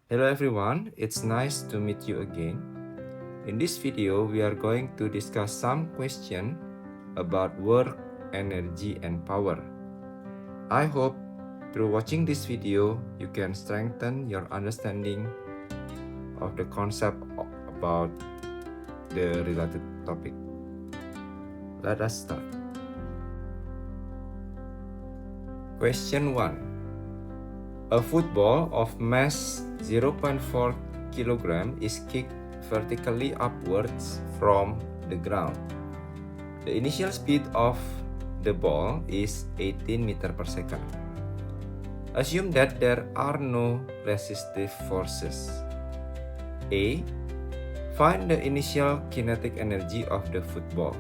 Hello everyone, it's nice to meet you again. In this video, we are going to discuss some question about work, energy, and power. I hope through watching this video, you can strengthen your understanding of the concept about the related topic. Let us start. Question 1. A football of mass 0.4 kg is kicked vertically upwards from the ground. The initial speed of the ball is 18 meter per second. Assume that there are no resistive forces. A. Find the initial kinetic energy of the football.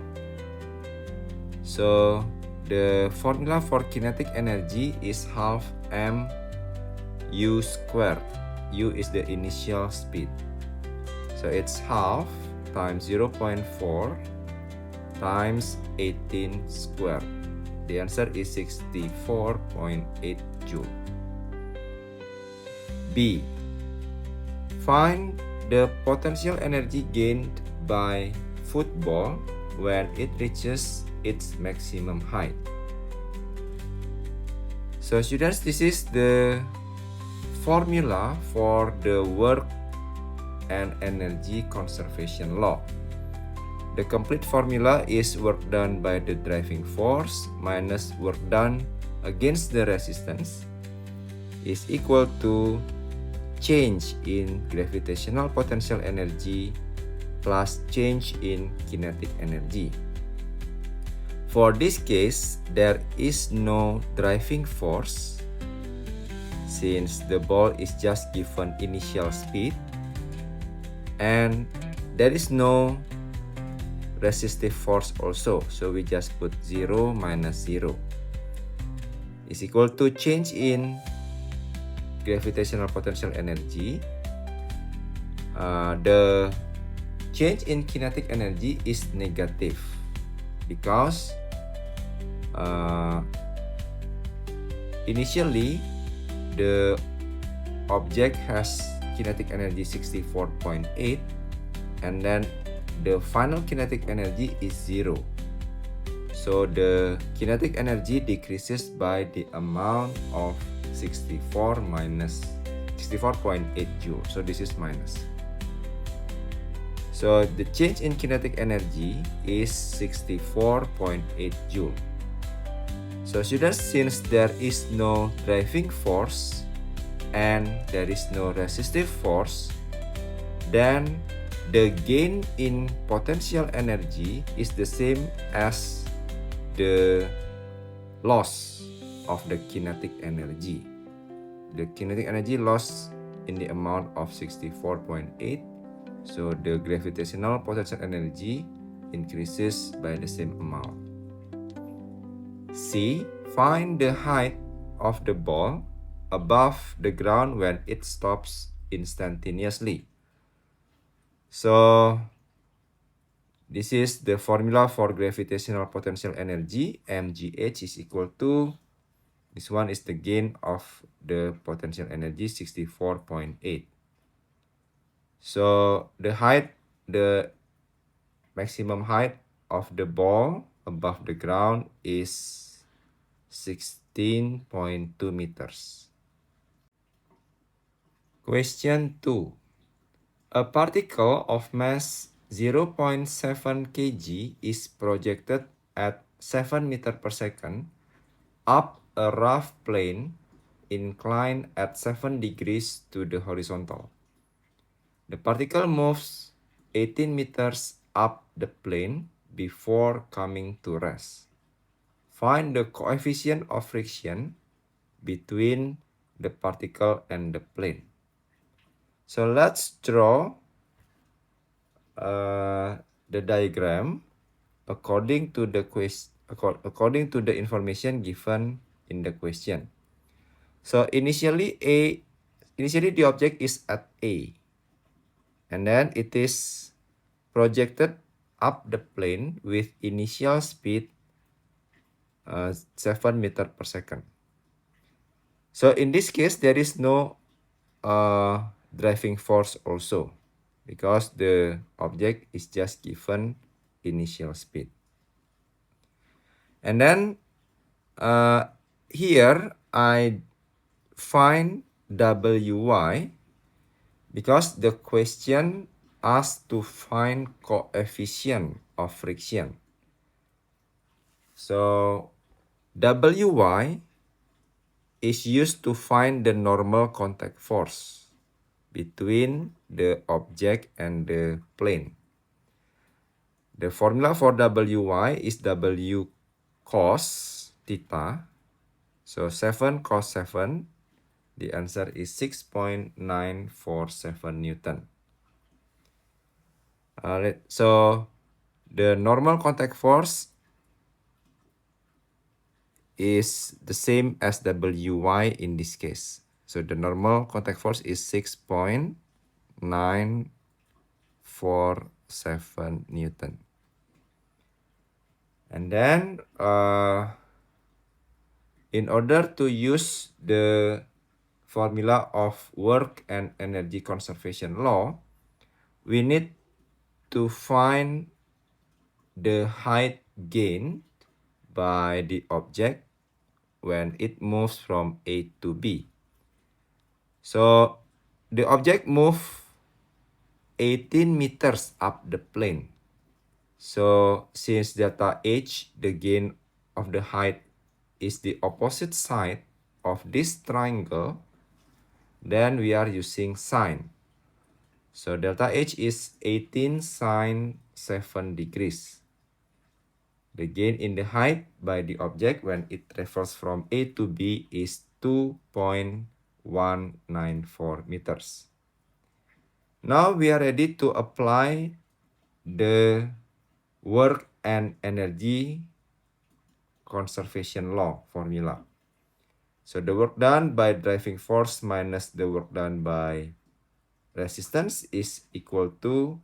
So, the formula for kinetic energy is half m u squared. U is the initial speed. So it's half times 0.4 times 18 squared. The answer is 64.8 joule. B. Find the potential energy gained by football when it reaches its maximum height. So students, this is the formula for the work and energy conservation law. The complete formula is work done by the driving force minus work done against the resistance is equal to change in gravitational potential energy plus change in kinetic energy. For this case, there is no driving force since the ball is just given initial speed, and there is no resistive force also, so we just put 0 minus 0 is equal to change in gravitational potential energy. The change in kinetic energy is negative because initially the object has kinetic energy 64.8 and then the final kinetic energy is 0. So the kinetic energy decreases by the amount of 64 minus 64.8 joule. So this is minus. So the change in kinetic energy is 64.8 joule. So students, since there is no driving force and there is no resistive force, then the gain in potential energy is the same as the loss of the kinetic energy. The kinetic energy lost in the amount of 64.8, so the gravitational potential energy increases by the same amount. C. Find the height of the ball above the ground when it stops instantaneously. So this is the formula for gravitational potential energy. mgh is equal to, this one is the gain of the potential energy, 64.8. So the height, the maximum height of the ball above the ground is 16.2 meters. Question 2. A particle of mass 0.7 kg is projected at 7 meter per second up a rough plane inclined at 7 degrees to the horizontal. The particle moves 18 meters up the plane before coming to rest. Find the coefficient of friction between the particle and the plane. So let's draw the diagram according to the information given in the question. So initially the object is at A, and then it is projected up the plane with initial speed 7 meter per second. So in this case, there is no driving force also, because the object is just given initial speed. And then here I find Wy because the question asks to find coefficient of friction. So Wy is used to find the normal contact force between the object and the plane. The formula for Wy is W cos theta. So 7 cos 7, the answer is 6.947 Newton. So the normal contact force is the same as Wy in this case. So the normal contact force is 6.947 Newton. And then in order to use the formula of work and energy conservation law, we need to find the height gained by the object when it moves from A to B. So the object moves 18 meters up the plane. So since delta H, the gain of the height, is the opposite side of this triangle, then we are using sine. So delta H is 18 sine 7 degrees. The gain in the height by the object when it travels from A to B is 2.194 meters. Now we are ready to apply the work and energy conservation law formula. So the work done by driving force minus the work done by resistance is equal to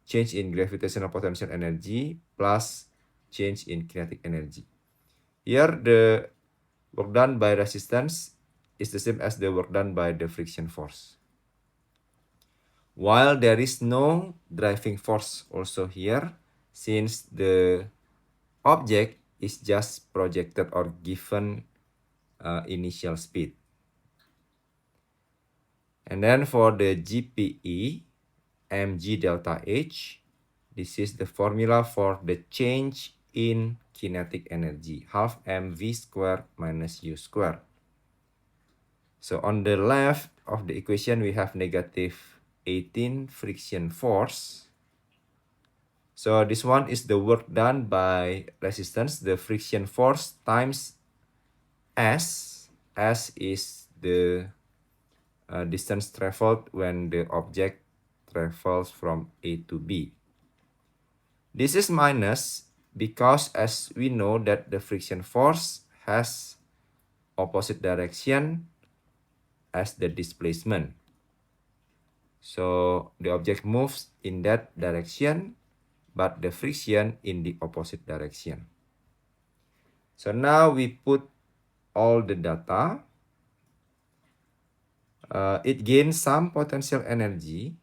change in gravitational potential energy plus change in kinetic energy. Here the work done by resistance is the same as the work done by the friction force. While there is no driving force also here, since the object is just projected or given initial speed. And then for the GPE, mg delta H, this is the formula for the change in kinetic energy, half mv squared minus u squared. So on the left of the equation, we have negative 18 friction force. So this one is the work done by resistance, the friction force times S. S is the distance traveled when the object travels from A to B. This is minus because as we know that the friction force has opposite direction as the displacement. So the object moves in that direction, but the friction in the opposite direction. So now we put all the data. It gains some potential energy,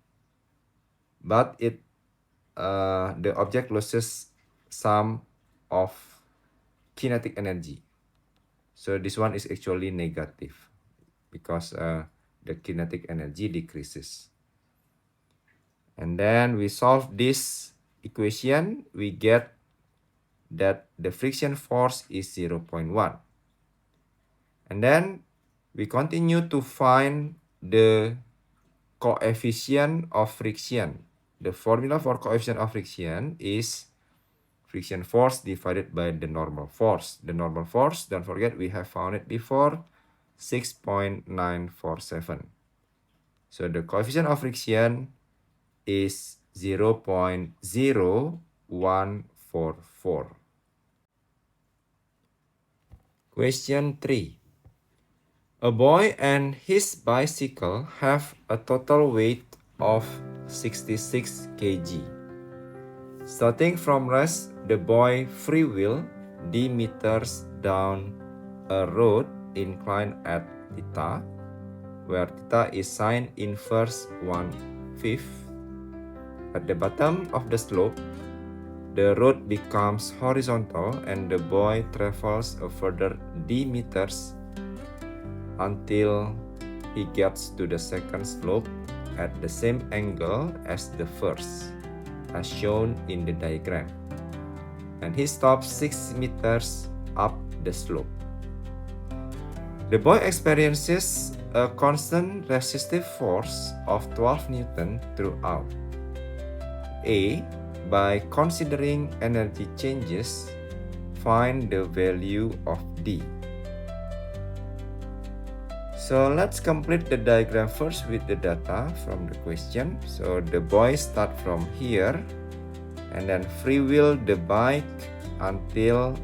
but the object loses some of kinetic energy. So this one is actually negative because the kinetic energy decreases. And then we solve this equation, we get that the friction force is 0.1. And then we continue to find the coefficient of friction. The formula for coefficient of friction is friction force divided by the normal force. The normal force, don't forget, we have found it before, 6.947. So the coefficient of friction is 0.0144. Question 3. A boy and his bicycle have a total weight of 66 kg. Starting from rest, the boy freewheel d meters down a road inclined at theta where theta is sine inverse 1/5. At the bottom of the slope, the road becomes horizontal and the boy travels a further d meters until he gets to the second slope at the same angle as the first, as shown in the diagram. And he stops 6 meters up the slope. The boy experiences a constant resistive force of 12 Newton throughout. A. By considering energy changes, find the value of D. So let's complete the diagram first with the data from the question. So the boy start from here and then free wheel the bike until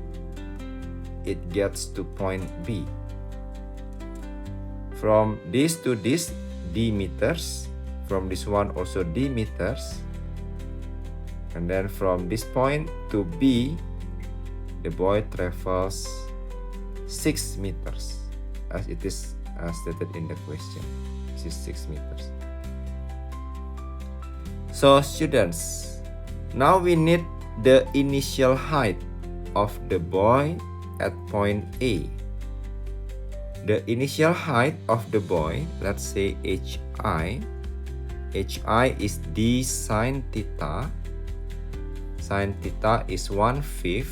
it gets to point B. From this to this, d meters. From this one also d meters. And then from this point to B, the boy travels 6 meters, as it is stated in the question. This is 6 meters. So students, now we need the initial height of the boy at point A. The initial height of the boy, let's say HI. HI is d sine theta. Sine theta is 1/5.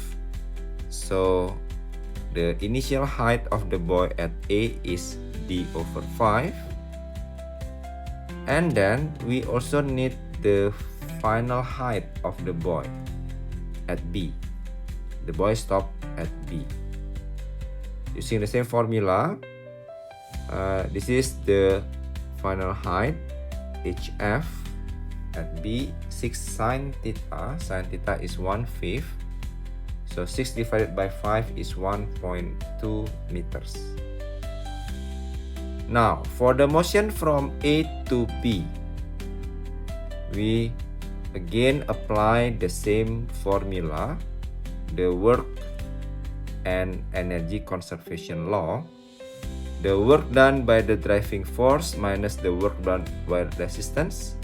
So the initial height of the boy at A is d/5. And then we also need the final height of the boy at B. The boy stopped at B. Using the same formula, this is the final height, HF at B, 6 sine theta. Sine theta is 1/5. So 6 divided by 5 is 1.2 meters. Now, for the motion from A to B, we again apply the same formula, the work and energy conservation law. The work done by the driving force minus the work done by resistance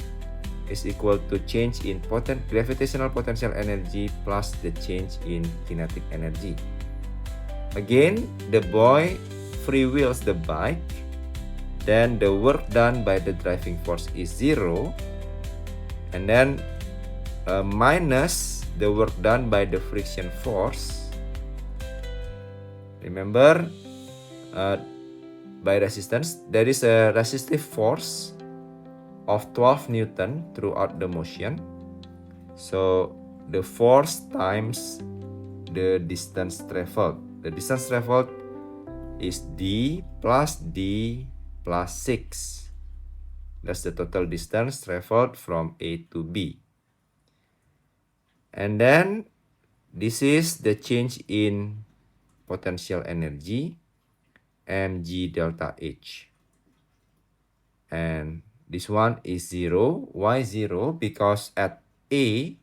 is equal to change in gravitational potential energy plus the change in kinetic energy. Again, the boy free wheels the bike, then the work done by the driving force is 0, and then minus the work done by the friction force. Remember, by resistance, there is a resistive force of 12 Newton throughout the motion. So the force times the distance traveled. The distance traveled is d plus 6. That's the total distance traveled from A to B. And then this is the change in potential energy, mg delta H. And this one is 0. Why 0? Because at A,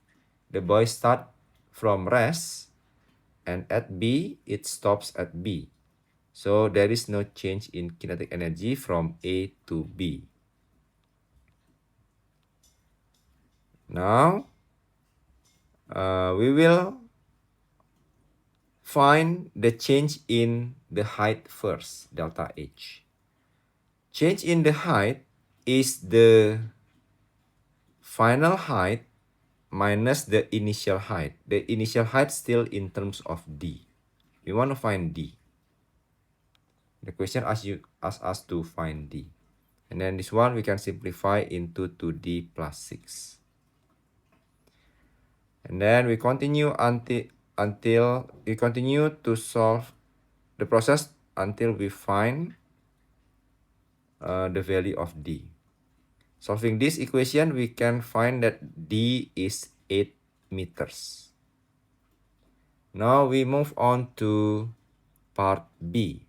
the boy start from rest, and at B, it stops at B. So there is no change in kinetic energy from A to B. Now, we will find the change in the height first, delta H. Change in the height is the final height minus the initial height. The initial height still in terms of D. We want to find D. The question asks us to find D. And then this one we can simplify into 2D plus 6. And then we continue until we continue to solve the process until we find the value of D. Solving this equation, we can find that D is 8 meters. Now we move on to part B.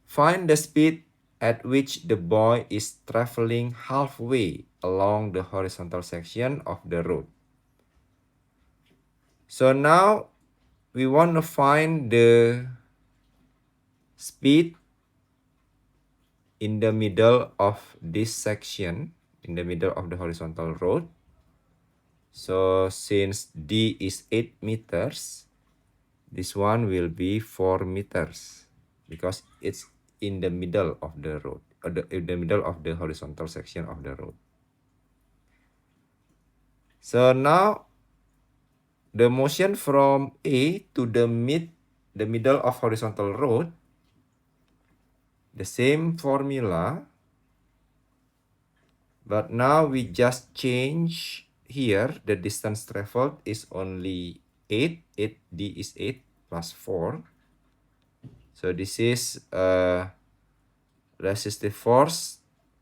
Find the speed at which the boy is traveling halfway along the horizontal section of the road. So now we want to find the speed in the middle of this section, in the middle of the horizontal road. So since D is 8 meters, this one will be 4 meters because it's in the middle of the road, in the middle of the horizontal section of the road. So now the motion from A to the middle of horizontal road, the same formula, but now we just change here. The distance traveled is only 8. D is 8 plus 4. So this is resistive force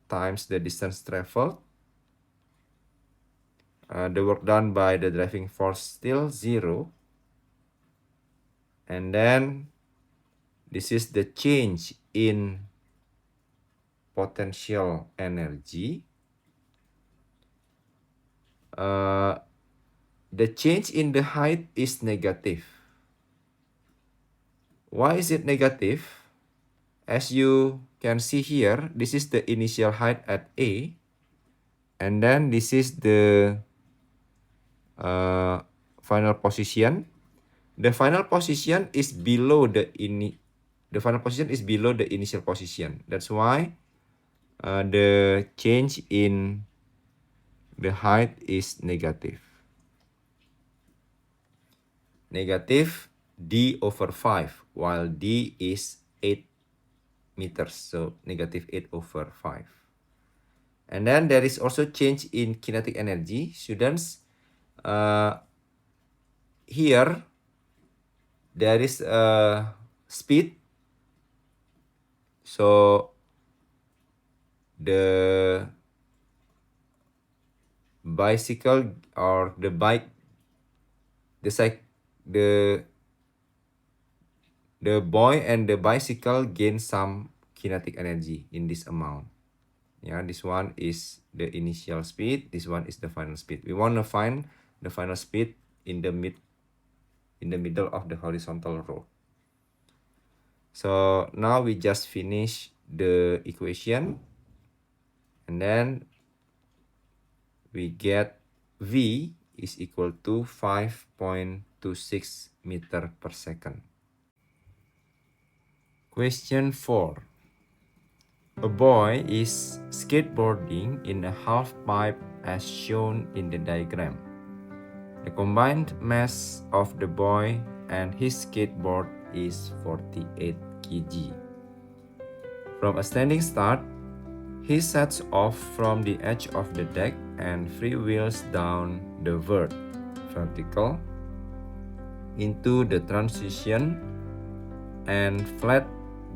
times the distance traveled. The work done by the driving force still 0. And then this is the change in potential energy. The change in the height is negative. Why is it negative? As you can see here, this is the initial height at A. And then this is the final position. The final position is below the initial position. That's why the change in the height is negative. Negative D over 5, while D is 8 meters. So negative 8 over 5. And then there is also change in kinetic energy. Students, here there is a speed. So the bicycle or the bike, the boy and the bicycle gain some kinetic energy in this amount. Yeah, this one is the initial speed. This one is the final speed. We want to find the final speed in the middle of the horizontal road. So now we just finish the equation, and then we get V is equal to 5.26 meter per second. Question 4. A boy is skateboarding in a half pipe as shown in the diagram. The combined mass of the boy and his skateboard is 48 kg. From a standing start, he sets off from the edge of the deck and freewheels down the vert, vertical, into the transition and flat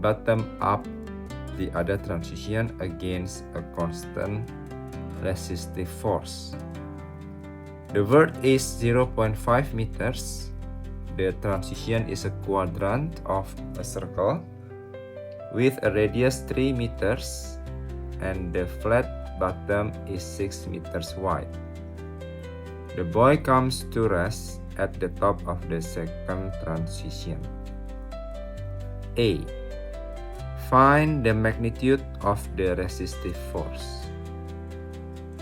bottom up the other transition against a constant resistive force. The vert is 0.5 meters. The transition is a quadrant of a circle with a radius 3 meters and the flat bottom is 6 meters wide. The boy comes to rest at the top of the second transition. A. Find the magnitude of the resistive force.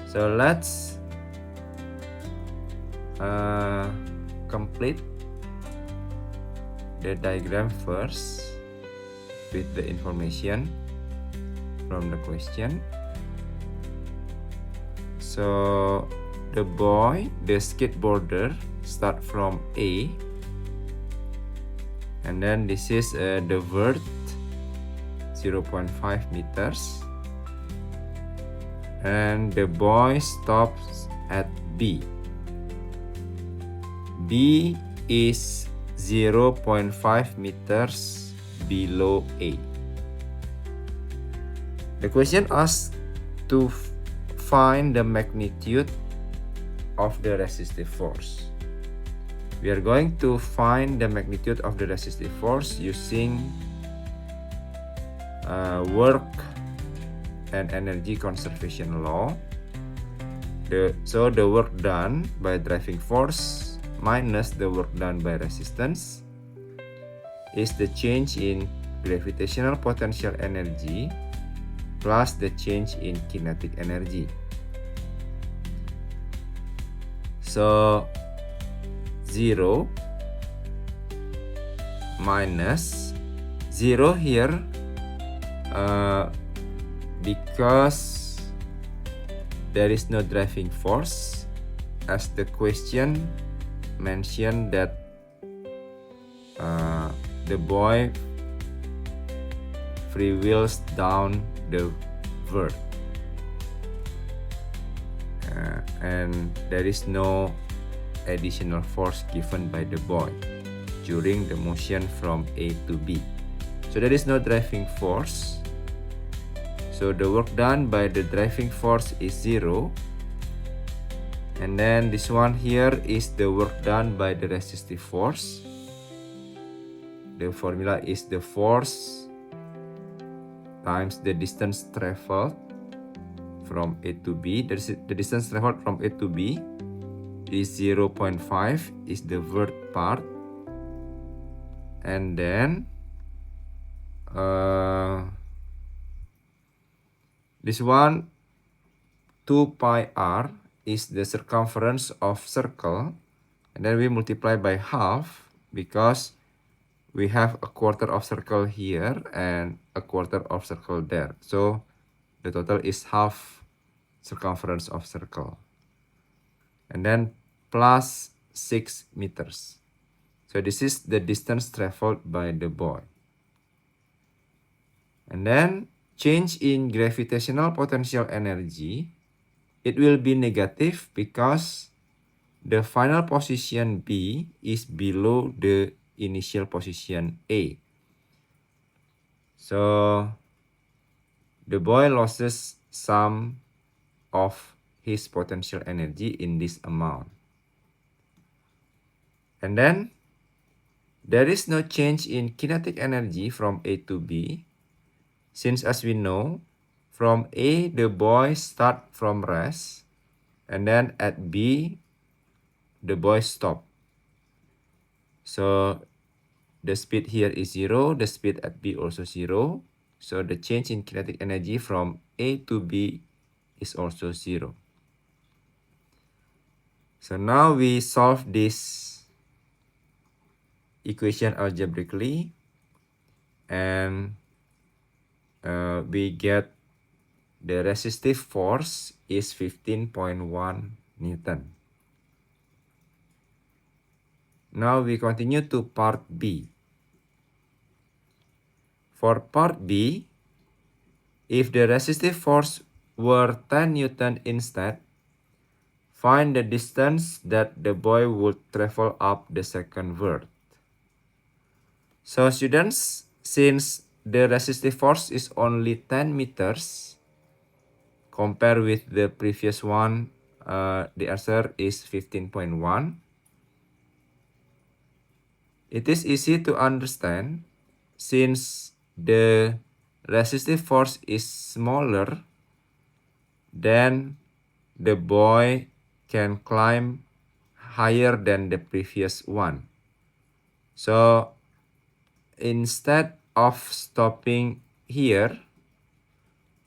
So let's complete the diagram first with the information from the question. So the boy, the skateboarder, start from A, and then this is the vert 0.5 meters, and the boy stops at B. B is 0.5 meters below A. The question asks to find the magnitude of the resistive force. We are going to find the magnitude of the resistive force using work and energy conservation law. So the work done by driving force minus the work done by resistance is the change in gravitational potential energy plus the change in kinetic energy. So 0 minus 0 here because there is no driving force, as the question mentioned that the boy free wheels down the vert, and there is no additional force given by the boy during the motion from A to B. So there is no driving force. So the work done by the driving force is 0. And then this one here is the work done by the resistive force. The formula is the force times the distance traveled from A to B. The distance traveled from A to B is 0.5 is the vert part. And then this one 2 pi r is the circumference of circle, and then we multiply by half because we have a quarter of circle here and a quarter of circle there. So the total is half circumference of circle. And then plus 6 meters. So this is the distance traveled by the boy. And then change in gravitational potential energy, it will be negative because the final position B is below the initial position A. So the boy loses some of his potential energy in this amount. And then there is no change in kinetic energy from A to B, since as we know, from A the boy start from rest, and then at B the boy stop. So the speed here is 0, the speed at B also 0. So the change in kinetic energy from A to B is also 0. So now we solve this equation algebraically, and we get the resistive force is 15.1 Newton. Now we continue to part B. For part B, if the resistive force were 10 Newton instead, find the distance that the boy would travel up the second vert. So students, since the resistive force is only 10 meters, compared with the previous one, the answer is 15.1. It is easy to understand since the resistive force is smaller, then the boy can climb higher than the previous one. So instead of stopping here,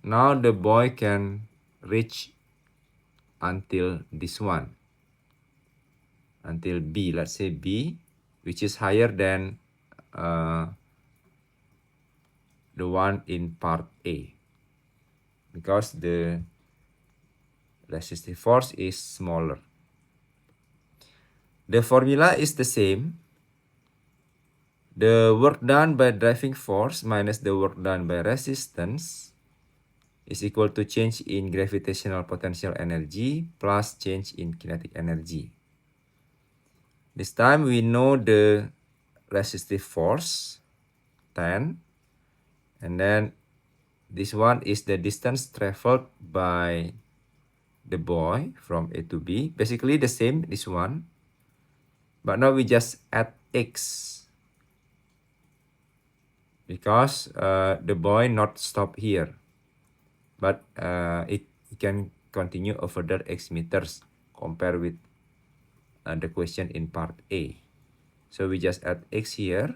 now the boy can reach until this one, until B, let's say B, which is higher than the one in part A, because the resistive force is smaller. The formula is the same. The work done by driving force minus the work done by resistance is equal to change in gravitational potential energy plus change in kinetic energy. This time we know the resistive force, 10, and then this one is the distance traveled by the boy from A to B. Basically the same, this one, but now we just add x, because the boy not stop here, but it can continue a further x meters compared with the question in part A. So we just add x here,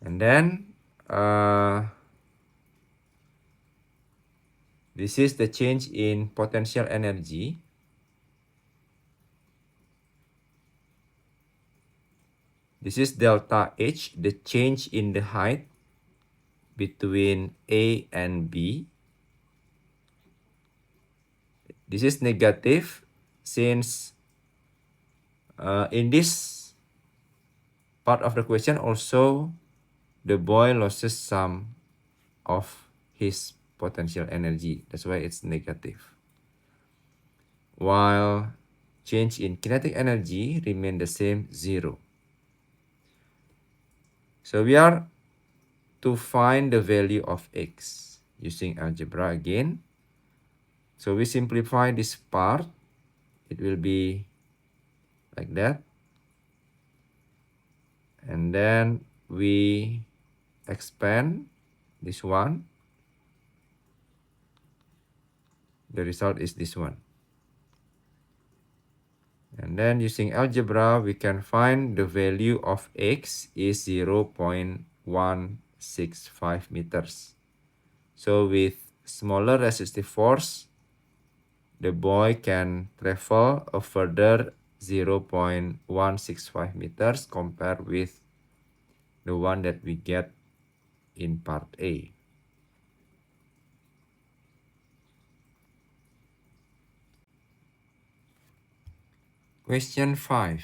and then This is the change in potential energy. This is delta H, the change in the height between A and B. This is negative since in this part of the question also the boy loses some of his potential energy. That's why it's negative. While change in kinetic energy remain the same, 0. So we are to find the value of x using algebra again. So we simplify this part. It will be like that. And then we expand this one. The result is this one. And then using algebra, we can find the value of x is 0.165 meters. So with smaller resistive force, the boy can travel a further 0.165 meters compared with the one that we get in part A. Question 5.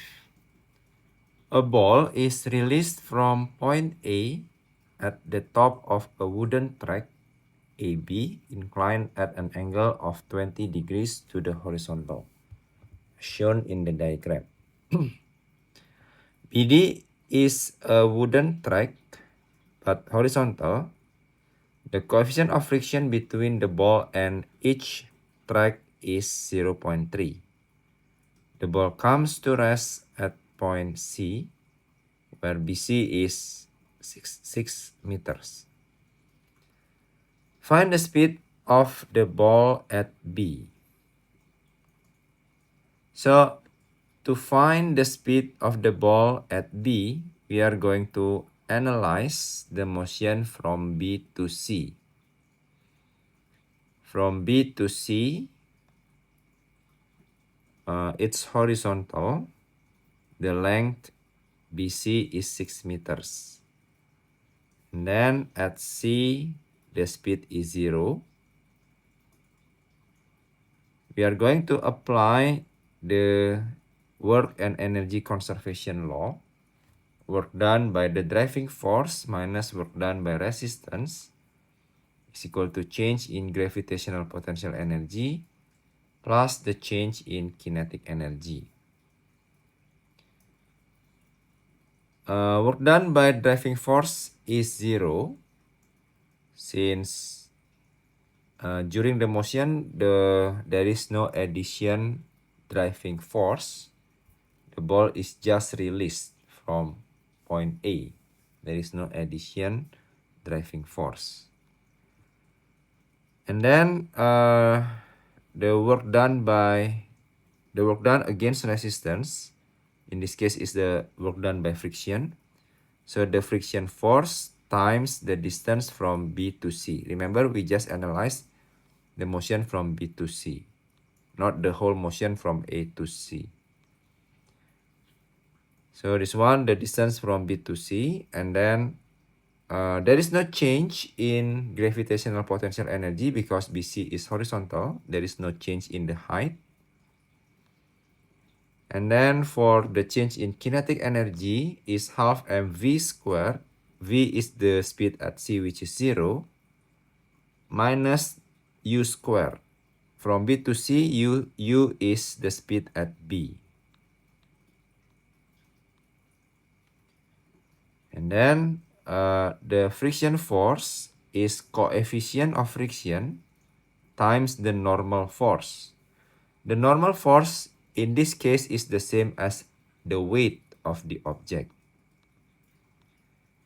A ball is released from point A at the top of a wooden track AB inclined at an angle of 20 degrees to the horizontal, shown in the diagram. BD is a wooden track but horizontal. The coefficient of friction between the ball and each track is 0.3. The ball comes to rest at point C, where BC is 6 meters. Find the speed of the ball at B. So, to find the speed of the ball at B, we are going to analyze the motion from B to C. From B to C, it's horizontal. The length BC is 6 meters. And then at C, the speed is 0. We are going to apply the work and energy conservation law. Work done by the driving force minus work done by resistance is equal to change in gravitational potential energy plus the change in kinetic energy. Work done by driving force is 0 since during the motion there is no addition driving force. The ball is just released from point A. There is no addition driving force. And then the work done against resistance, in this case is the work done by friction. So the friction force times the distance from B to C. Remember, we just analyzed the motion from B to C, not the whole motion from A to C. So this one, the distance from B to C, and then there is no change in gravitational potential energy because BC is horizontal. There is no change in the height. And then for the change in kinetic energy is half mv squared. V is the speed at C, which is 0, minus u squared. From B to C, u is the speed at B. And then the friction force is coefficient of friction times the normal force. The normal force in this case is the same as the weight of the object.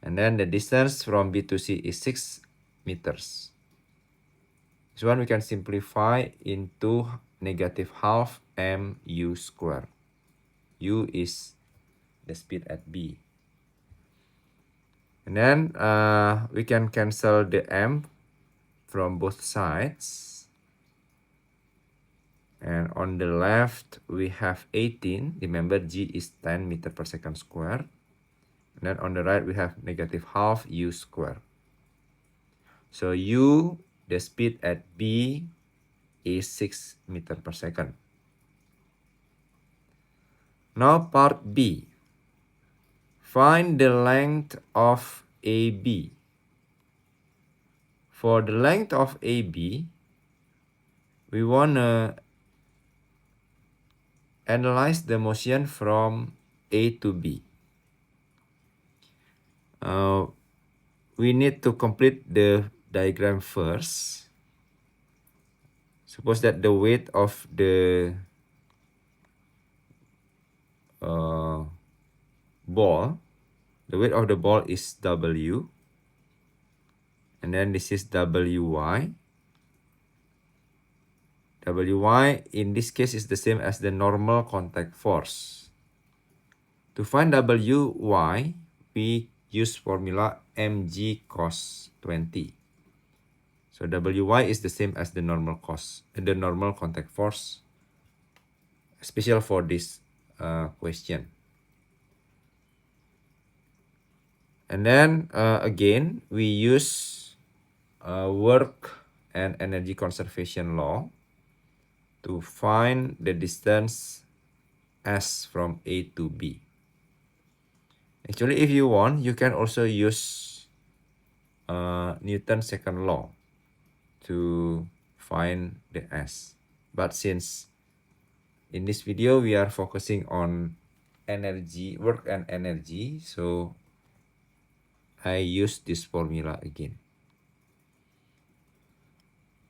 And then the distance from B to C is 6 meters. This one we can simplify into negative half mu squared. U is the speed at B. And then we can cancel the m from both sides. And on the left, we have 18. Remember, G is 10 meter per second square. And then on the right, we have negative half U square. So U, the speed at B, is 6 meter per second. Now part B. Find the length of AB. For the length of AB, we want to analyze the motion from A to B. We need to complete the diagram first. Suppose that the weight of the ball, the weight of the ball is W. And then this is WY. WY in this case is the same as the normal contact force. To find WY, we use formula mg cos 20. So WY is the same as the normal contact force, special for this question. And then again, we use work and energy conservation law to find the distance S from A to B. Actually, if you want, you can also use Newton's second law to find the S. But since in this video we are focusing on energy, work and energy, so I use this formula again.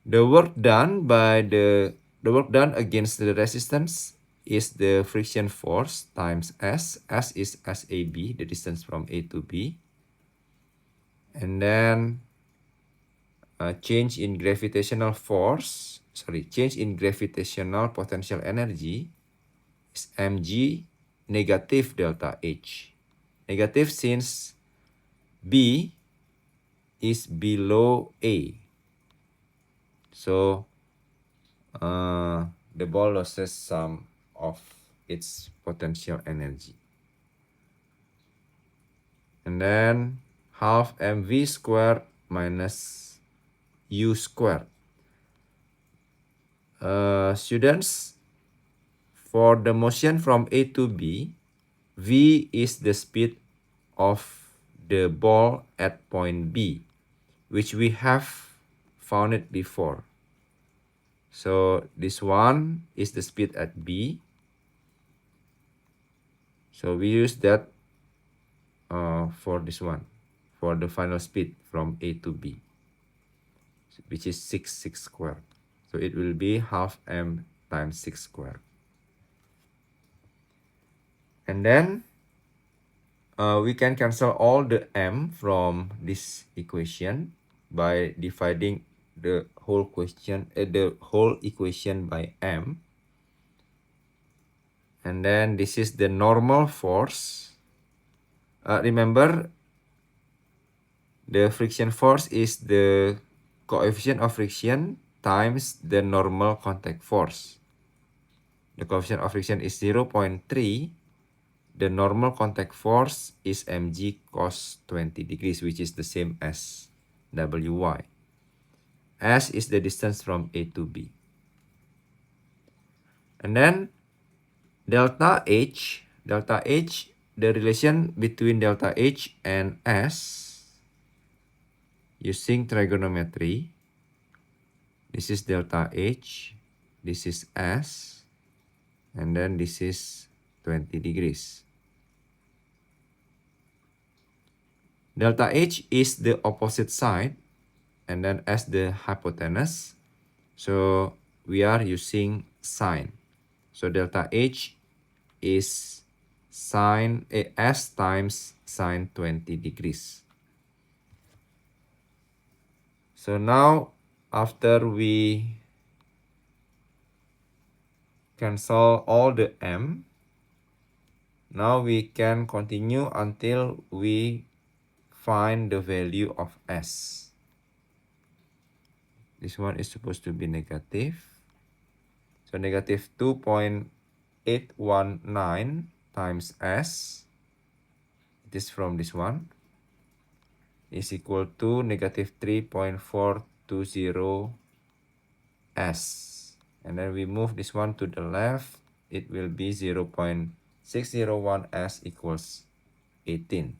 The work done against the resistance is the friction force times S. S is SAB, the distance from A to B. And then change in gravitational potential energy is mg negative delta H. Negative since B is below A. So the ball loses some of its potential energy. And then half mv squared minus u squared. Students, for the motion from A to B, v is the speed of the ball at point B, which we have found it before. So this one is the speed at B. So we use that for this one, for the final speed from A to B, which is 6 squared. So it will be half m times 6 squared. And then we can cancel all the m from this equation by dividing the whole equation by m. And then this is the normal force. Remember, the friction force is the coefficient of friction times the normal contact force. The coefficient of friction is 0.3. The normal contact force is mg cos 20 degrees, which is the same as Wy. S is the distance from A to B. And then delta H, the relation between delta H and S using trigonometry. This is delta H, this is S, and then this is 20 degrees. Delta H is the opposite side, and then S the hypotenuse. So we are using sine. So delta H is sine S times sine 20 degrees. So now after we cancel all the m, now we can continue until we find the value of S. This one is supposed to be negative. So So negative 2.819 times s, it is from this one, is equal to negative 3.420 s. And then we move this one to the left, it will be 0.601 s equals 18.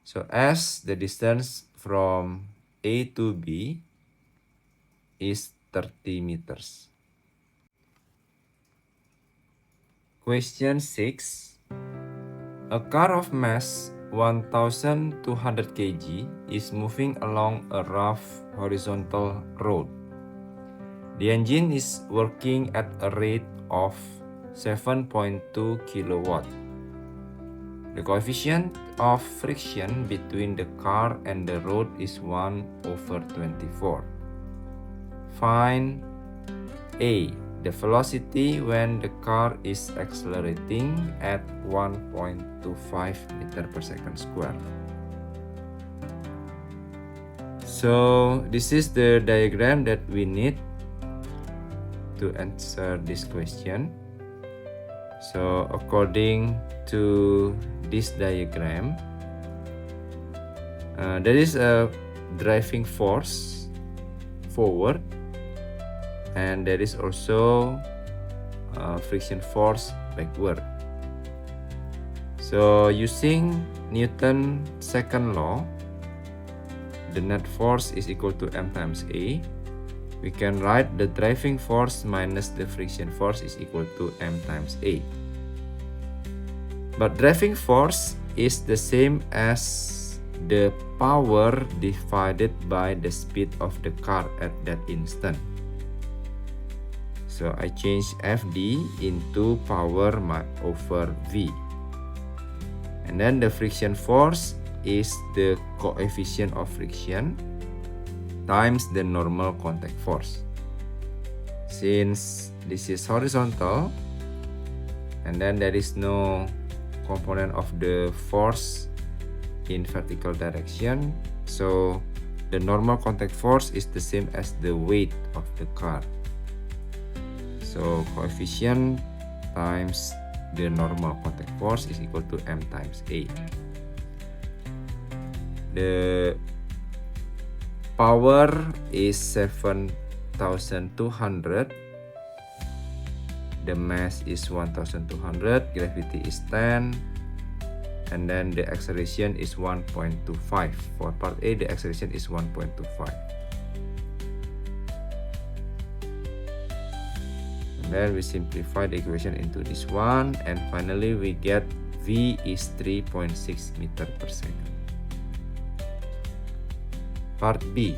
So s, the distance from A to B, is 30 meters. Question 6. A car of mass 1,200 kg is moving along a rough horizontal road. The engine is working at a rate of 7.2 kilowatt. The coefficient of friction between the car and the road is 1/24. Find A, the velocity when the car is accelerating at 1.25 meter per second square. So this is the diagram that we need to answer this question. So according to this diagram, there is a driving force forward, and there is also friction force backward. So using Newton's second law, the net force is equal to m times A. We can write the driving force minus the friction force is equal to m times A. But driving force is the same as the power divided by the speed of the car at that instant. So I change Fd into power over V. And then the friction force is the coefficient of friction times the normal contact force. Since this is horizontal, and then there is no component of the force in vertical direction, so the normal contact force is the same as the weight of the car. So coefficient times the normal contact force is equal to m times A. The power is 7,200. The mass is 1,200. Gravity is 10. And then the acceleration is 1.25. For part A, the acceleration is 1.25. And then we simplify the equation into this one. And finally, we get V is 3.6 meter per second. Part B.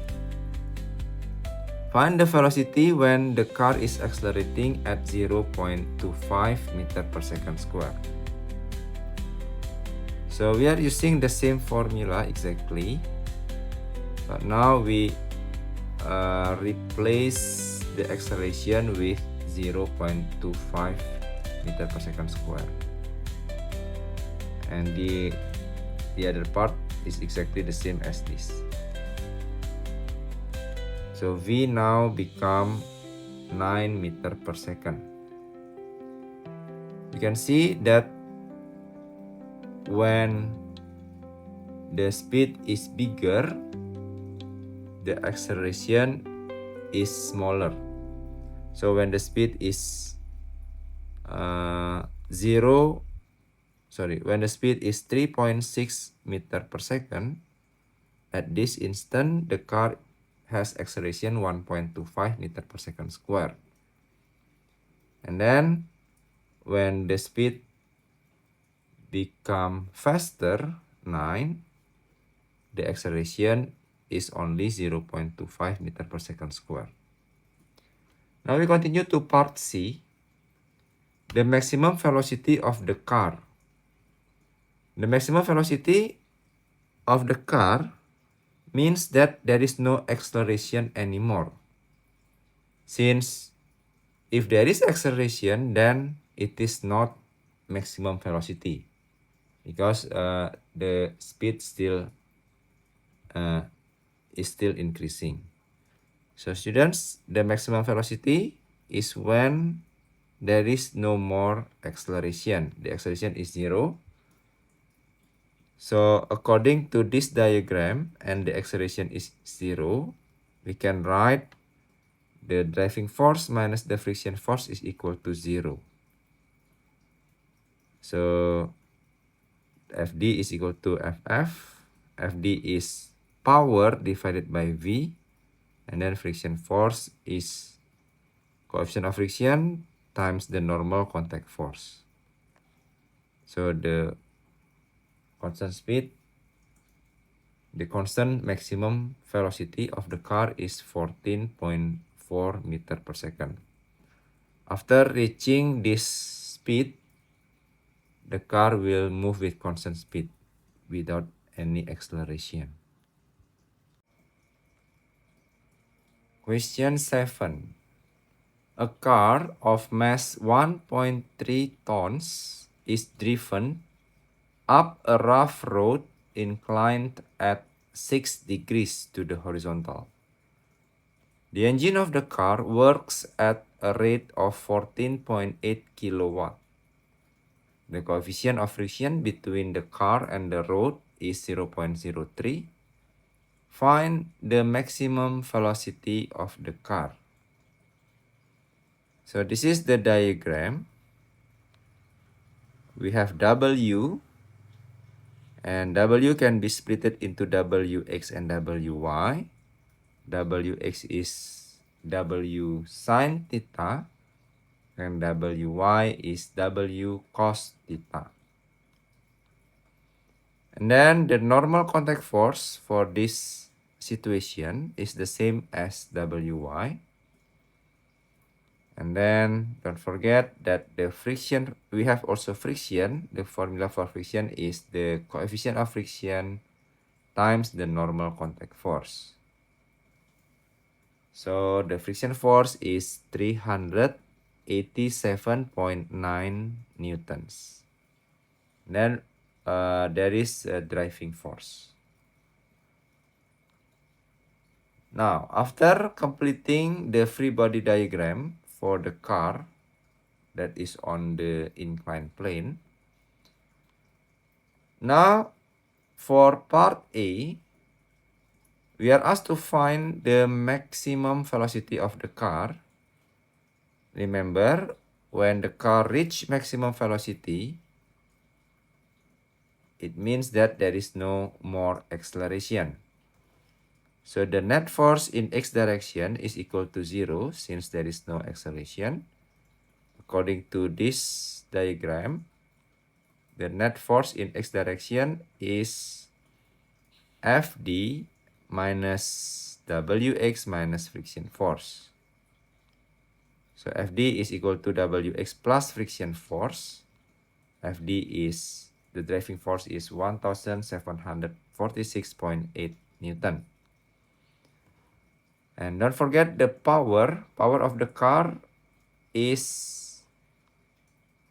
Find the velocity when the car is accelerating at 0.25 meter per second square. So we are using the same formula exactly, but now we replace the acceleration with 0.25 meter per second square, and the other part is exactly the same as this. So V now become 9 meter per second. You can see that when the speed is bigger, the acceleration is smaller. So when the speed is when the speed is 3.6 meter per second, at this instant the car has acceleration 1.25 meter per second square. And then when the speed become faster, 9, the acceleration is only 0.25 meter per second square. Now we continue to part C, the maximum velocity of the car. The maximum velocity of the car means that there is no acceleration anymore. Since if there is acceleration, then it is not maximum velocity, because the speed still is still increasing. So students, the maximum velocity is when there is no more acceleration. The acceleration is 0. So according to this diagram and the acceleration is 0, we can write the driving force minus the friction force is equal to 0. So Fd is equal to Ff. Fd is power divided by V, and then friction force is coefficient of friction times the normal contact force. So the constant speed, the constant maximum velocity of the car is 14.4 meter per second. After reaching this speed, the car will move with constant speed without any acceleration. Question 7. A car of mass 1.3 tons is driven up a rough road inclined at 6 degrees to the horizontal. The engine of the car works at a rate of 14.8 kilowatt. The coefficient of friction between the car and the road is 0.03. Find the maximum velocity of the car. So this is the diagram. We have W, and W can be split into WX and WY. WX is W sine theta, and WY is W cos theta. And then the normal contact force for this situation is the same as WY. And then don't forget that the friction, we have also friction. The formula for friction is the coefficient of friction times the normal contact force. So the friction force is 387.9 newtons. Then there is a driving force. Now, after completing the free body diagram for the car that is on the inclined plane, now for part A, we are asked to find the maximum velocity of the car. Remember, when the car reaches maximum velocity, it means that there is no more acceleration. So the net force in x direction is equal to 0 since there is no acceleration. According to this diagram, the net force in x direction is Fd minus Wx minus friction force. So Fd is equal to Wx plus friction force. Fd is, the driving force is 1746.8 Newton. And don't forget the power of the car is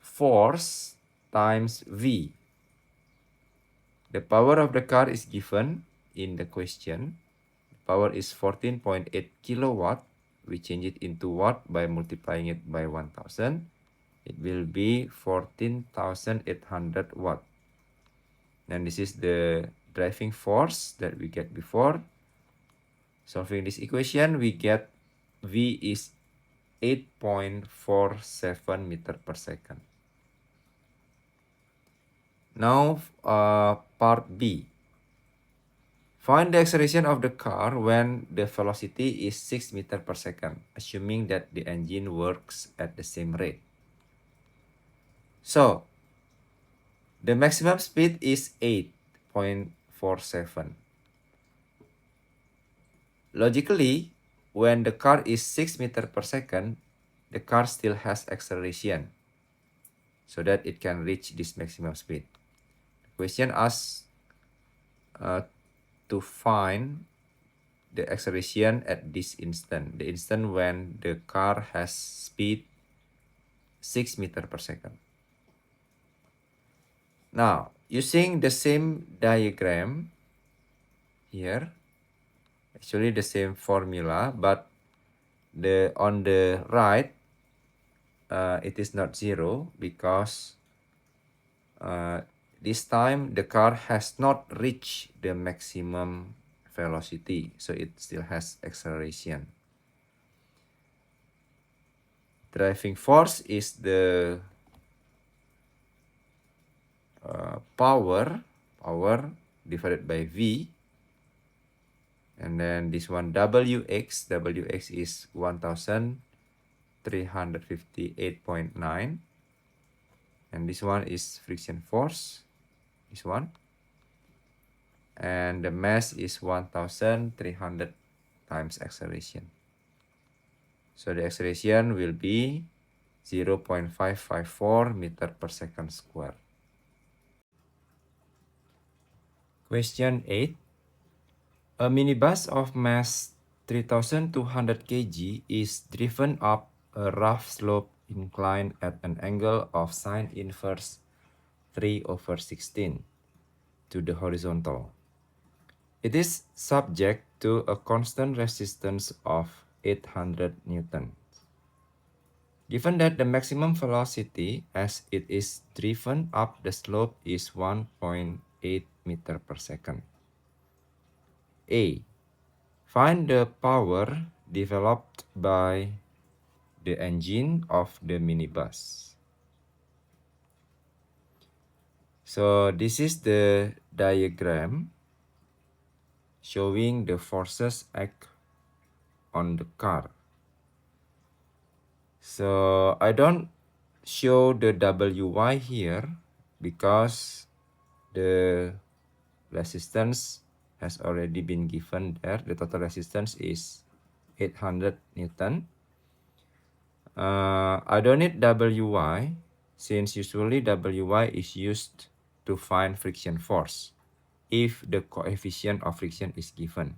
force times V. The power of the car is given in the question. Power is 14.8 kilowatt. We change it into watt by multiplying it by 1000. It will be 14,800 watt. And this is the driving force that we get before. Solving this equation, we get V is 8.47 meter per second. Now, part B. Find the acceleration of the car when the velocity is 6 meter per second, assuming that the engine works at the same rate. So, the maximum speed is 8.47. Logically, when the car is 6 meter per second, the car still has acceleration so that it can reach this maximum speed. The question asks to find the acceleration at this instant, the instant when the car has speed 6 meter per second. Now, using the same diagram here, actually the same formula, but on the right it is not 0 because this time the car has not reached the maximum velocity, so it still has acceleration. Driving force is the power divided by V, and then this one Wx is 1358.9, and this one is friction force, this one, and the mass is 1300 times acceleration. So the acceleration will be 0.554 meter per second square. Question 8. A minibus of mass 3200 kg is driven up a rough slope incline at an angle of sine inverse 3/16 to the horizontal. It is subject to a constant resistance of 800 newtons. Given that the maximum velocity as it is driven up the slope is 1.8 meter per second. A. Find the power developed by the engine of the minibus. So this is the diagram showing the forces act on the car. So I don't show the Wy here because the resistance has already been given there. The total resistance is 800 Newton. I don't need Wy since usually Wy is used to find friction force if the coefficient of friction is given.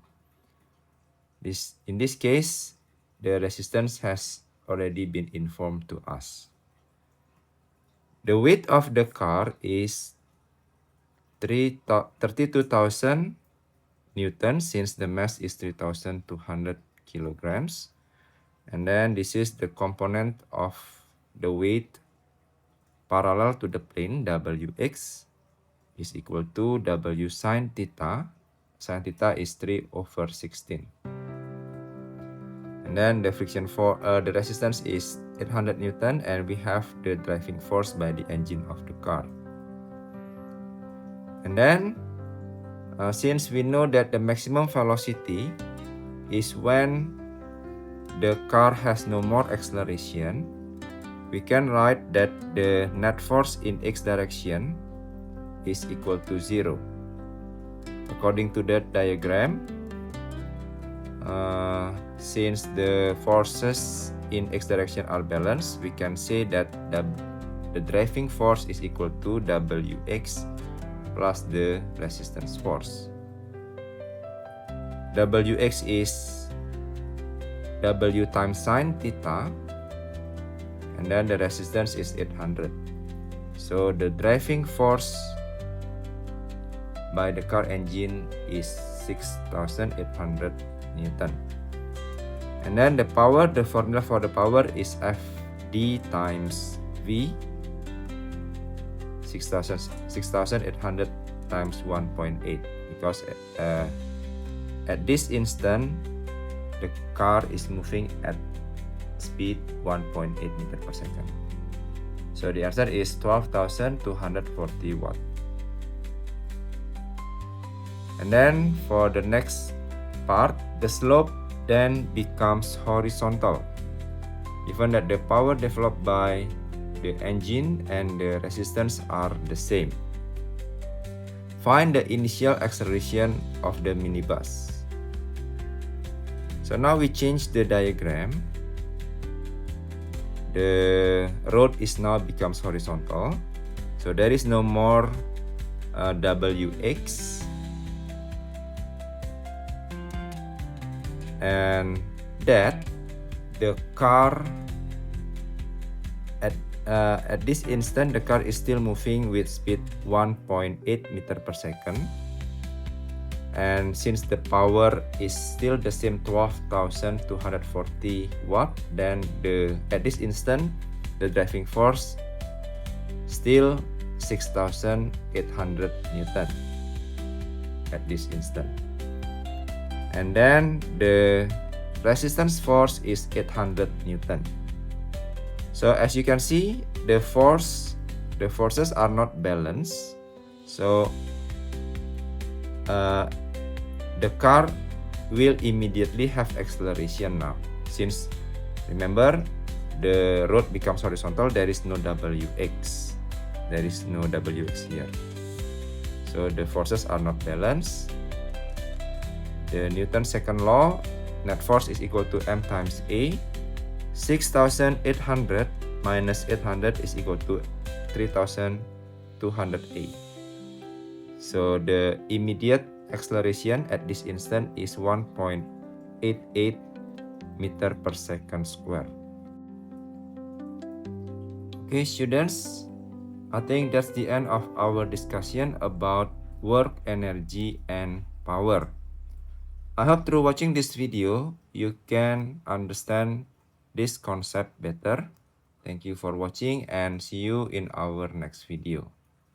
In this case, the resistance has already been informed to us. The weight of the car is 32,000 Newtons since the mass is 3,200 kilograms. And then this is the component of the weight parallel to the plane. Wx is equal to W sine theta. Sine theta is 3/16. And then the friction for the resistance is 800 Newton, and we have the driving force by the engine of the car. And then since we know that the maximum velocity is when the car has no more acceleration, we can write that the net force in x direction is equal to 0. According to that diagram, since the forces in x direction are balanced, we can say that the driving force is equal to Wx plus the resistance force. Wx is W times sine theta, and then the resistance is 800. So the driving force by the car engine is 6,800 Newton. And then the power, the formula for the power is Fd times V, 6,800 times 1.8, because at this instant the car is moving at speed 1.8 meter per second. So the answer is 12,240 watt. And then for the next part, the slope then becomes horizontal, given that the power developed by the engine and the resistance are the same. Find the initial acceleration of the minibus. So now we change the diagram. The road is now becomes horizontal. So there is no more Wx. And that the car at this instant, the car is still moving with speed 1.8 meter per second. And since the power is still the same 12,240 watt, then at this instant the driving force still 6,800 Newton at this instant. And then the resistance force is 800 Newton. So as you can see, the forces are not balanced. So the car will immediately have acceleration now. Since remember, the road becomes horizontal, there is no WX. There is no WX here. So the forces are not balanced. The Newton's second law, net force is equal to M times A. 6,800 minus 800 is equal to 3,200 A. So the immediate acceleration at this instant is 1.88 meter per second square. Okay, students, I think that's the end of our discussion about work, energy, and power. I hope through watching this video, you can understand this concept better. Thank you for watching and see you in our next video.